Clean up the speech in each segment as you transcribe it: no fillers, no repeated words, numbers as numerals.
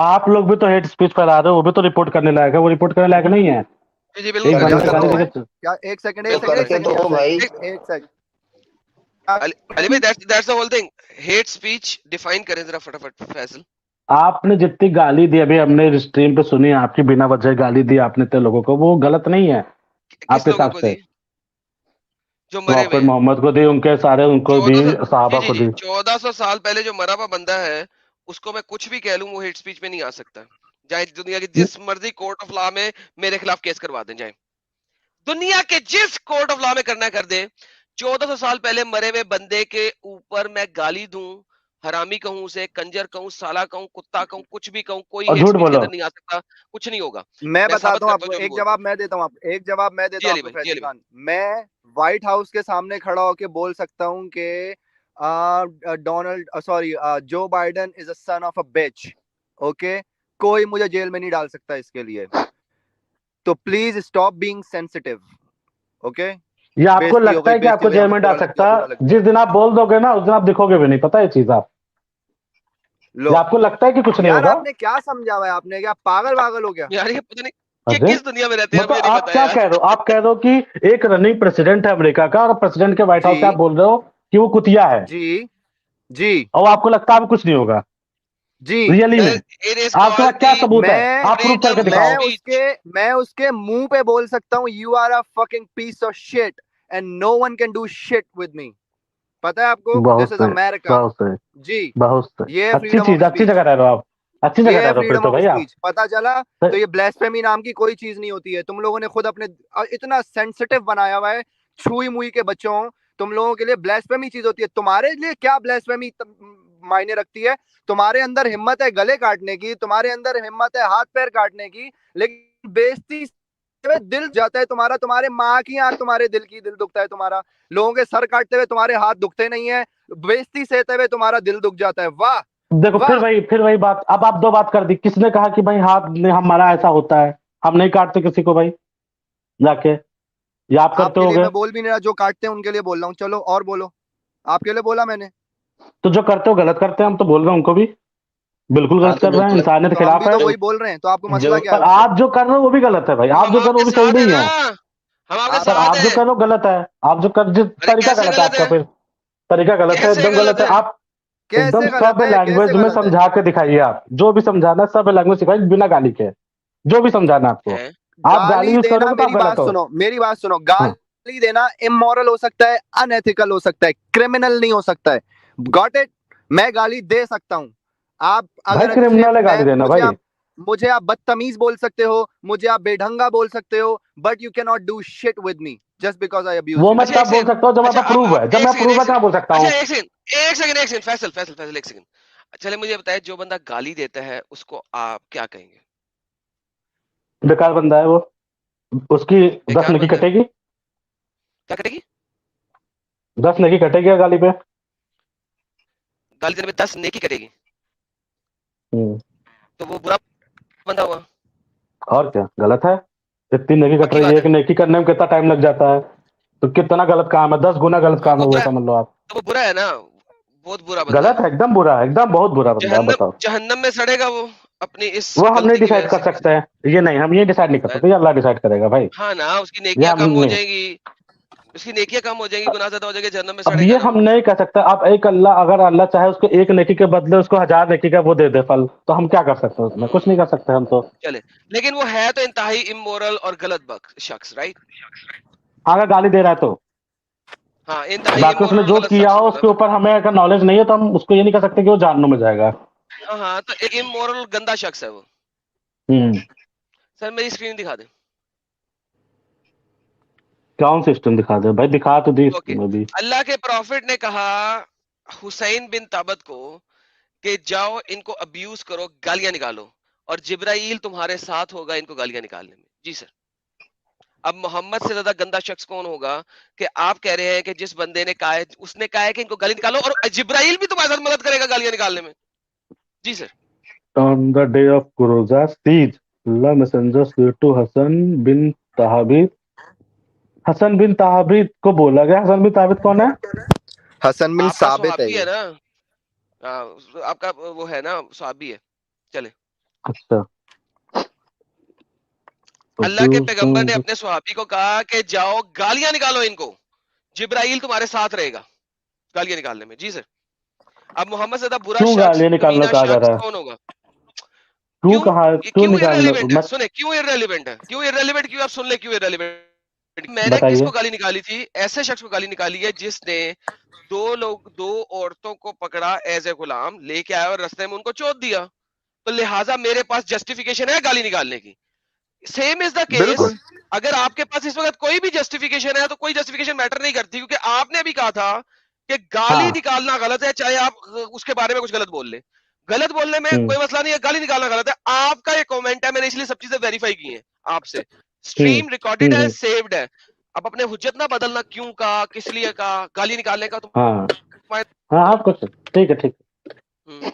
آپ لوگ بھی تو ہیٹ اسپیچ پھیلا رہے ہو, وہ بھی تو رپورٹ کرنے لائق ہے, وہ رپورٹ کرنے لائق نہیں ہے. جی ایک بندے بالکل سے گالی دے کے کیا ایک سیکنڈ علی بھائی that's the whole thing. Hate speech define کریں ذرا فٹافٹ فیصل. آپ نے جتنی گالی دی ابھی ہم نے اسٹریم پہ سنی, آپ کی بنا وجہ گالی دی آپ نے تے لوگوں کو, وہ غلط نہیں ہے آپ کس کے لوگوں حساب کو سے. دی جو مرے ہوئے پراپٹ ہیں؟ محمد کو دی, ان کے سارے ان کو دی, صحابہ کو دی. 1400 سال پہلے جو مرا ہوا بندہ ہے اس کو میں کچھ بھی کہہ لوں وہ ہیٹ اسپیچ میں نہیں آ سکتا. جائیں دنیا کے جس مرضی کورٹ آف لا میں میرے خلاف کیس کروا دیں, جائیں دنیا کے جس کورٹ آف لا میں کرنا کر دیں. 1400 سال پہلے مرے ہوئے بندے کے اوپر میں گالی دوں, حرامی کہوں اسے, کنجر کہوں, سالا کہوں, کتا کہوں, کچھ بھی کہوں, کوئی ہیٹ اسپیچ کے اندر نہیں آ سکتا, کچھ نہیں ہوگا. میں بتاتا ہوں آپ کو, ایک جواب میں دیتا ہوں آپ کو فیصل خان. میں وائٹ ہاؤس کے سامنے کھڑا ہو کے بول سکتا ہوں کہ جو Biden is a son of a bitch, okay, کوئی مجھے جیل میں نہیں ڈال سکتا اس کے لیے. تو please stop being sensitive, okay. یہ آپ کو لگتا ہے کہ آپ کو جیل میں ڈال سکتا, جس دن آپ بول دو گے نا اس دن آپ دکھو گے بھی نہیں, پتا یہ چیز آپ, آپ کو لگتا ہے کہ کچھ نہیں ہوگا. آپ نے کیا سمجھا ہوا ہے, آپ نے کیا پاگل ہو گیا یار یہ پتہ نہیں کہ کس دنیا میں رہتے ہیں. مطلب آپ کیا کہہ رہے ہو, آپ کہہ رہے ہو کہ ایک رننگ پریزیڈنٹ ہے امریکہ کا, اور پریزیڈنٹ کے وائٹ ہاؤس سے آپ بول رہے ہو کہ وہ کتیا ہے, جی, اور آپ کو لگتا ہے کچھ نہیں ہوگا جی, ریئلی میں. آپ کے پاس کیا ثبوت ہے, آپ پروف کر کے دکھاؤ. میں اس کے منہ پہ بول سکتا ہوں you are a fucking piece of shit and no one can do shit with me. پتا ہے آپ کو, دس از امیرکا. جی, یہ اچھی چیز, اچھی جگہ رہ رہے ہو آپ, اچھی جگہ رہ رہے ہو پھر تو بھائی آپ. پتا چلا تو یہ بلیسفیمی نام کی کوئی چیز نہیں ہوتی ہے. تم لوگوں نے خود اپنے اتنا سینسٹیو بنایا ہوا ہے, چھوئی موئی کے بچوں, تم لوگوں کے لیے بلیسفیمی چیز ہوتی ہے. تمہارے لیے کیا بلیسفیمی معنی رکھتی ہے؟ تمہارے اندر ہمت ہے گلے کاٹنے کی, تمہارے اندر ہمت ہے ہاتھ پیر کاٹنے کی, لیکن بےزتی دل جاتا ہے تمہارا. تمہارے ماں کی آنکھ تمہارے دل کی دل دکھتا ہے تمہارا. لوگوں کے سر کاٹتے ہوئے تمہارے ہاتھ دکھتے نہیں ہیں, بےزتی سہتے ہوئے تمہارا دل دکھ جاتا ہے. واہ دیکھو پھر وہی بات, اب آپ دو بات کر دی. کس نے کہا کہ بھائی ہاتھ ہمارا ایسا ہوتا ہے, ہم نہیں کاٹتے کسی کو بھائی جا کے, یا آپ کرتے ہو گے؟ میں بول بھی نہیں رہا, جو کاٹتے ہیں ان کے لیے بول رہا ہوں. چلو اور بولو, آپ کے لیے بولا میں نے. تو جو کرتے ہو غلط کرتے ہیں, ہم تو بول رہے ہیں ان کو بھی بالکل غلط کر رہے ہیں, انسانیت کے خلاف ہے. وہی بول رہے ہیں, تو آپ کو مسئلہ کیا پر آپ جو کر رہے ہو وہ بھی غلط ہے بھائی, آپ جو کر رہے ہو وہ بھی صحیح نہیں ہے. سر آپ جو کر رہے ہو غلط ہے, آپ جو کر, جس طریقہ غلط ہے آپ کا, پھر طریقہ غلط ہے, ایک دم غلط ہے. آپ ایک دم سب لینگویج میں سمجھا کے دکھائیے, آپ جو بھی سمجھانا ہے سب لینگویج سکھائیے بنا گالی کے, جو بھی سمجھانا آپ کو. آپ گالی یوز کرو گے تو آپ غلط ہو. میری بات سنو, گالی دینا امورل ہو سکتا ہے, ان ایتھیکل ہو سکتا ہے, کرمنل نہیں ہو سکتا ہے. Got it. میں گالی دے سکتا ہوں. آپ اگر کرمنل ہے گالی دینا بھائی, مجھے آپ بدتمیز بول سکتے ہو, مجھے آپ بے ڈھنگا بول سکتے ہو, but you can not do shit with me just because I abuse وہ یو. میں تب بول سکتا ہوں جب آپ پروف ہے, جب میں پروف ہے کہاں بول سکتا ہوں. ایک سیکنڈ فیصل ایک سیکنڈ. چلے مجھے بتائے, جو بندہ گالی دیتا ہے اس کو آپ کیا کہیں گے؟ بیکار بندہ ہے وہ, اس کی 10 نیکی کٹے گی. کیا کٹے گی؟ 10 نیکی کٹے گی گالی پہ, گالی دینے پہ 10 نیکی کٹے گی, تو وہ برا بندہ ہوا. اور کیا غلط ہے؟ اتنی نیکی کٹ رہی ہے, ایک نیکی کرنے میں کتنا ٹائم لگ جاتا ہے, تو کتنا غلط کام ہے, 10 گنا غلط کام ہے وہ, سمجھ لو آپ. تو وہ برا ہے نا, بہت برا بندہ غلط ہے, ایک دم برا ہے, ایک دم بہت برا بندہ ہے. بتاؤ جہنم میں سڑے گا وہ اپنی اس وہ ہم نہیں غلطی کی ڈیسائیڈ وجہ کر سے. سکتے ہیں, یہ نہیں, ہم یہ ڈیسائیڈ نہیں کر سکتے, یہ اللہ ڈیسائیڈ کرے گا بھائی. ہاں نا, اس کی نیکیاں کم ہو جائیں گی, اس کی نیکیاں کم ہو جائیں گی, گناہ زیادہ ہو جائیں گے, جہنم میں اب سڑے گا. یہ ہم نہیں کہہ سکتے. اب ایک اللہ, اگر اللہ چاہے اس کو ایک نیکی کے بدلے اس کو 1000 نیکی کا وہ دے دے پھل, تو ہم کیا کر سکتے ہیں اس میں؟ کچھ نہیں کر سکتے ہم تو. چلے, لیکن وہ ہے تو انتہائی امورل اور غلط شخص, رائٹ؟ اگر گالی دے رہا ہے تو ہاں, انتہائی باقی اس نے جو کیا ہو اس کے اوپر ہمیں اگر نالج نہیں ہے تو ہم اس کو یہ نہیں کہہ سکتے کہ وہ جہنم میں جائے گا. ہاں, تو ایک امورل گندا شخص ہے وہ. سر میری اسکرین دکھا دیں. کون سسٹم دکھا دے بھائی؟ دکھا تو دی اسکرین ابھی. اللہ کے پروفٹ نے کہا حسین بن ثابت کو کہ جاؤ ان کو ابیوز کرو, گالیاں نکالو, اور جبرائیل تمہارے ساتھ ہوگا ان کو گالیاں نکالنے میں. جی سر. اب محمد سے زیادہ گندا شخص کون ہوگا کہ آپ کہہ رہے ہیں کہ جس بندے نے کہا ہے, اس نے کہا ہے کہ ان کو گالی نکالو, اور جبرائیل بھی تمہارے ساتھ مدد کرے گا گالیاں نکالنے میں. جی سر. On the day of Quroza's siege, Allah messenger said to Hassan bin Thabit. حسن بن ثابت کو بولا گیا. حسن بن ثابت کون ہے؟ حسن بن ثابت ہے نا, آپ کا وہ ہے نا, صحابی ہے. چلے अच्छा अल्लाह के पैगंबर ने अपने सहाबी को कहा कि जाओ गालियां निकालो इनको, जिब्राइल तुम्हारे साथ रहेगा गालियां निकालने में। जी सर। अब मोहम्मद से ज्यादा बुरा क्यों शख्स, गालियां निकालना कमीना कहा जा शख्स रहा है? कौन होगा? क्यों क्यों? कहा, ये क्यों क्यों निकालना? इररेलेवेंट है? मत सुने क्यों इररेलेवेंट है, क्यों इररेलेवेंट, क्यों आप सुन ले क्यों इररेलेवेंट। मैंने बताइए। किसको गाली निकाली थी? ऐसे शख्स को गाली निकाली है जिसने दो औरतों को पकड़ा एज ए गुलाम, लेके आया और रास्ते में उनको चोट दिया, तो लिहाजा मेरे पास जस्टिफिकेशन है गाली निकालने की। सेम इज द केस, बिल्कुल अगर आपके पास इस वक्त कोई भी जस्टिफिकेशन है तो कोई जस्टिफिकेशन मैटर नहीं करती, क्योंकि आपने भी कहा था कि गाली हाँ। निकालना गलत है, चाहे आप उसके बारे में कुछ गलत बोल ले। गलत बोलने में कोई मसला नहीं है, गाली निकालना गलत है। आपका ये कमेंट है, मैंने इसलिए सब चीजें वेरीफाई की हैं आपसे, स्ट्रीम रिकॉर्डेड है, सेव्ड है। अब अपने हुज्जत ना बदलना, क्यों कहा, किस लिए कहा, गाली निकालने का तुम। हाँ हाँ कुछ ठीक है, ठीक है। हम्म,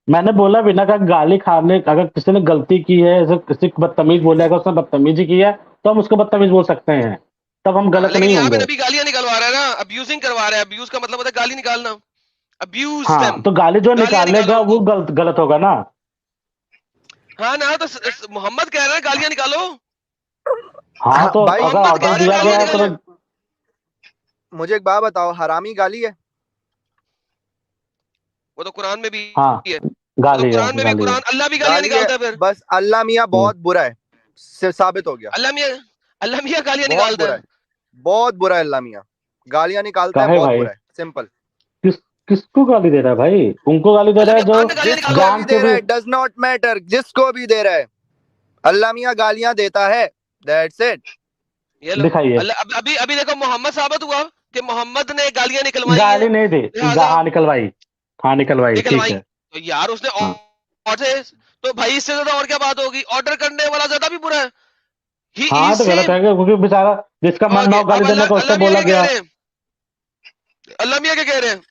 मैंने बोला बिना का गाली खाने, अगर किसी ने गलती की है, जैसे किसी को बदतमीज बोले, अगर उसने बदतमीजी की है तो हम उसको बदतमीज बोल सकते हैं, तब हम गलत लेकिन नहीं यहाँ पे होंगे। नबी गालियां निकलवा रहा है ना, अब्यूजिंग करवा रहा है। अब्यूज का मतलब होता है गाली निकालना, अब्यूज हाँ देम, तो गाली जो गालियां निकालो निकालेगा वो उनको। गलत गलत होगा ना। हाँ ना, तो मोहम्मद कह रहा है गालियां निकालो। हाँ तो भाई अगर मोहम्मद कह ऑर्डर रहा है दिया गालियां गया है तो निकालो। मुझे एक बात बताओ, हरामी गाली है? वो तो कुरान में भी हाँ है, वो तो गाली है, कुरान में भी, गाली है। कुरान अल्लाह भी गालियां गाली है, निकालता है फिर। बस अल्लाह मियाँ बहुत बुरा है, साबित हो गया। अल्लाह मियाँ गालियां बहुत निकालता बुरा है। है, बहुत बुरा है अल्लाह मियाँ, गालियां निकालता है, काहे बहुत भाई? बुरा है, सिंपल। किसको गाली दे रहा है भाई? उनको गाली दे रहा अल्लाह है मियाँ जो कुरान में गालियां निकाल जिसको रहा है। भी जान के दे रहा भी। है, डज नॉट मैटर, जिसको भी दे रहा है, अल्लाह मियाँ गालियां देता है, दैट्स इट। ये लो दिखाइए। अल्लाह, अभी अभी देखो मोहम्मद साबित हुआ कि मोहम्मद ने गालियां निकलवाई हैं, गाली नहीं दी, लिहाजा हाँ निकलवाई, हाँ निकलवाई, ठीक निकलवाई। है। तो यार उसने हाँ ऑर्डर, तो भाई इससे ज्यादा और क्या बात होगी? ऑर्डर करने वाला ज्यादा भी बुरा है। ही हाँ इज तो गलत सेम। है क्योंकि बेचारा जिसका मन ना ओके, हो गाली अब देने को, उससे अल्लाह मियाँ बोला क्या कह गया। रहे हैं? अल्लाह मियाँ क्या कह रहे हैं?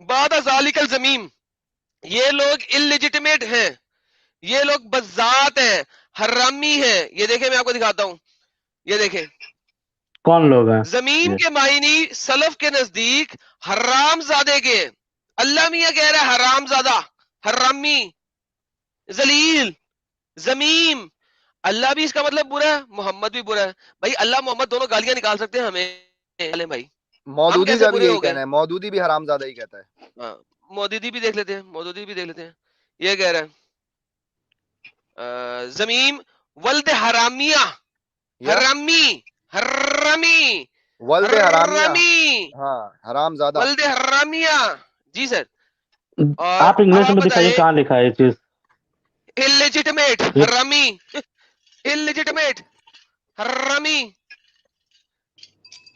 बाद जालिकल जमीन, ये लोग इलिजिटिमेट हैं, ये लोग बज़ात हैं, हरामी हैं। ये देखें, मैं आपको दिखाता हूं, ये देखें, कौन लोग हैं जमीन ये? के मायनी सलफ के नजदीक हरामजादे के। अल्लाह मियाँ कह रहा है हरामजादा, हरामी, जलील, जमीम। अल्लाह भी इसका मतलब बुरा है, मोहम्मद भी बुरा है। भाई अल्लाह मोहम्मद दोनों गालियां निकाल सकते हैं हमें भाई, हम मौदूदी कैसे का भी बुरे यही हो गए? कहना है, मौदूदी भी हरामजादा ही कहता है। हाँ, मौदूदी भी देख लेते हैं, मौदूदी भी देख लेते हैं। ये कह रहा है जमीम वल्द हरामिया, या हरामी, हरामी, वल्द हरामिया, हरामी, हाँ हरामजादा। वल्द हरामिया। जी सर। और आप अब इंग्लिश आप में दिखाइए, बताएं, कहाँ लिखा है ये चीज? इलिजिटिमेट ये हरामी, इलिजिटिमेट हरामी।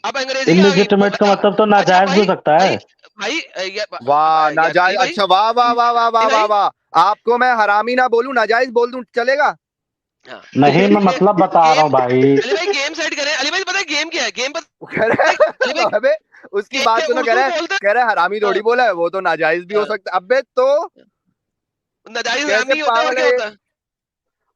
अब अंग्रेजी आ गई इलिजिटिमेट का बता। मतलब तो अच्छा नाजायज भी भाई, हो सकता है। भाई, भाई वाह यार नाजायज, अली भाई, अच्छा वाह वाह वाह वाह वाह अली वाह भाई। वाह, आपको मैं हरामी ना बोलूं, नाजायज बोल दूं, चलेगा? हाँ, नहीं मैं मतलब बता रहा गेम, हूँ भाई। अली भाई गेम सेट करें। अली भाई पता है गेम क्या है? गेम वो कह पता है अली रहा भाई? है अबे उसकी बात गेम सुनो, उर्दू बोलते कह रहा है हरामी हैं। थोड़ी बोला है, वो तो नाजायज भी हो हाँ, सकता है। अबे तो नाजायज कैसे हरामी होता है और पागल क्या है ये? होता है?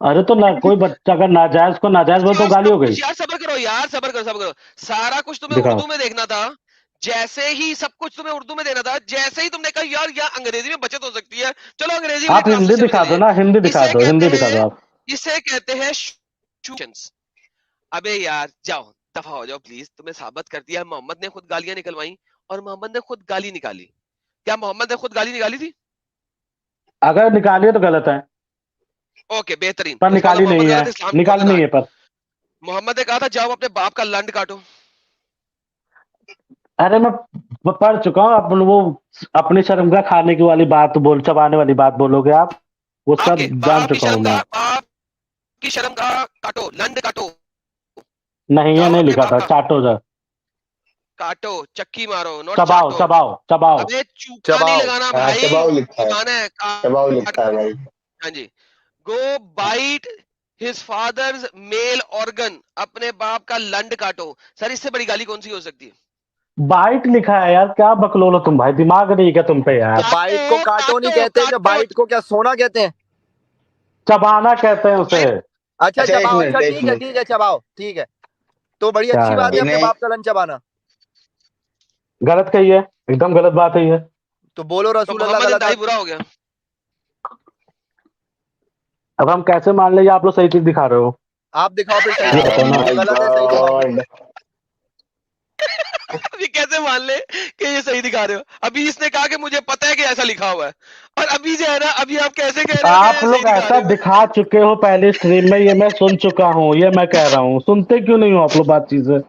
अरे तो ना, कोई बच्चा अगर नाजायज को नाजायज बोले तो यार गाली हो सब गई। कुछ, यार सबर करो, यार सबर करो, सबर करो। सारा कुछ तुम्हें दिखाओ। उर्दू में देखना था, जैसे ही सब कुछ तुम्हें उर्दू में देना था, जैसे ही तुमने कहा यार यहाँ अंग्रेजी में बचत हो सकती है, चलो अंग्रेजी वाली आप हिंदी ट्रांसलेशन में दिखा चले दो जाएं। ना, हिंदी दिखा इसे दो, कहते हिंदी दिखा हैं, दो आप। इसे कहते हैं शूशंस। अबे यार जाओ, दफा हो जाओ प्लीज। तुम्हें साबित कर दिया मोहम्मद ने खुद गालियां निकलवाई, और मोहम्मद ने खुद गाली निकाली। क्या मोहम्मद ने खुद गाली निकाली थी? अगर निकालिए तो गलत है, ओके, बेहतरीन। पर तो इसका मतलब निकाली मोहम्मद नहीं है, गलत है, इस्लाम छोड़ निकाली देना नहीं आज। है पर। मोहम्मद ने कहा था जाओ अपने बाप का लंड काटो। अरे मैं पढ़ चुका हूँ। अपन वो अपनी शर्मगाह खाने की वाली बात बोल, चबाने वाली बात बोलोगे आप, वो सब आपके जान बाप की चुका हूँ शर्म मैं। का, बाप की शर्म का काटो, लंड काटो। नहीं ये जाओ नहीं अपने लिखा बाप था, का चाटो जा। काटो, चक्की मारो, नॉट चबाओ चाटो। चबाओ चबाओ। अबे चूका नहीं चबाओ, लगाना हाँ भाई, चबाओ लिखा है, चबाना है, चबाओ काट। लिखा है भाई। हाँ जी। Go bite his father's male organ, अपने बाप का लंड काटो। सर इससे बड़ी गाली कौन सी हो सकती है? बाइट लिखा है यार, क्या बकलोल हो तुम भाई, दिमाग नहीं क्या तुम पे तो यार? बाइट को काटो काटो नहीं काटो कहते, जब काटो। बाइट को क्या सोना कहते हैं? चबाना कहते हैं उसे। बाइट, अच्छा अच्छा एक चबाओ, मिनट, अच्छा एक ठीक है मिनट, ठीक है, चबाओ ठीक है, तो बड़ी क्या अच्छी बात यार, है अपने इन्हें बाप का लन चबाना। गलत कही है, एकदम गलत बात है ये। तो बोलो तो रसूल अल्लाह मोहम्मद गलत इंतहाई आदमी। बुरा हो गया। अब हम कैसे मान ले ये आप लोग सही चीज दिखा रहे हो? आप दिखाओ फिर सही ये चीज, बताओ ना। ये गलत है सही दिखाओ। अभी कैसे मान ले कि ये सही दिखा रहे हो? अभी इसने कहा कि मुझे पता है कि ऐसा लिखा हुआ है, और अभी जो है ना, अभी आप कैसे कह रहे हो कि आप सही लोग दिखा ऐसा रहे हो? दिखा चुके हो पहले स्ट्रीम में, ये मैं सुन चुका हूँ, ये मैं कह रहा हूँ। सुनते क्यों नहीं हो आप लोग बात चीजें?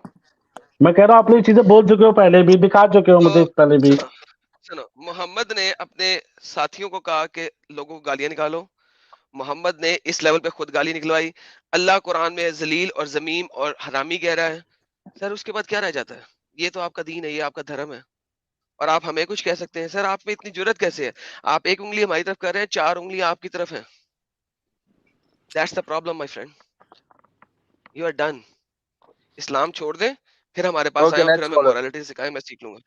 मैं कह रहा हूँ आप लोग ये चीजें बोल चुके हो पहले भी, दिखा चुके हो मुझे तो पहले भी। सुनो सुनो, मोहम्मद ने अपने साथियों को कहा कि लोगों को गालियां निकालो, मोहम्मद ने इस लेवल पे खुद गाली निकलवाई। अल्लाह कुरान में जलील और जमीम और हरामी कह रहा है। सर उसके बाद क्या रह जाता है? ये तो आपका दीन है, ये आपका धर्म है, और आप हमें कुछ कह सकते हैं? सर आप में इतनी जुर्रत कैसे है? आप एक उंगली हमारी तरफ कर रहे हैं, 4 उंगली आपकी तरफ है। That's the problem my friend, you are done. इस्लाम छोड़ दे, फिर हमारे पास आए ओके और फिर नेक्स्ट हमें कॉलर। मोरालिटी सिखाए, मैं सीख लूंगा।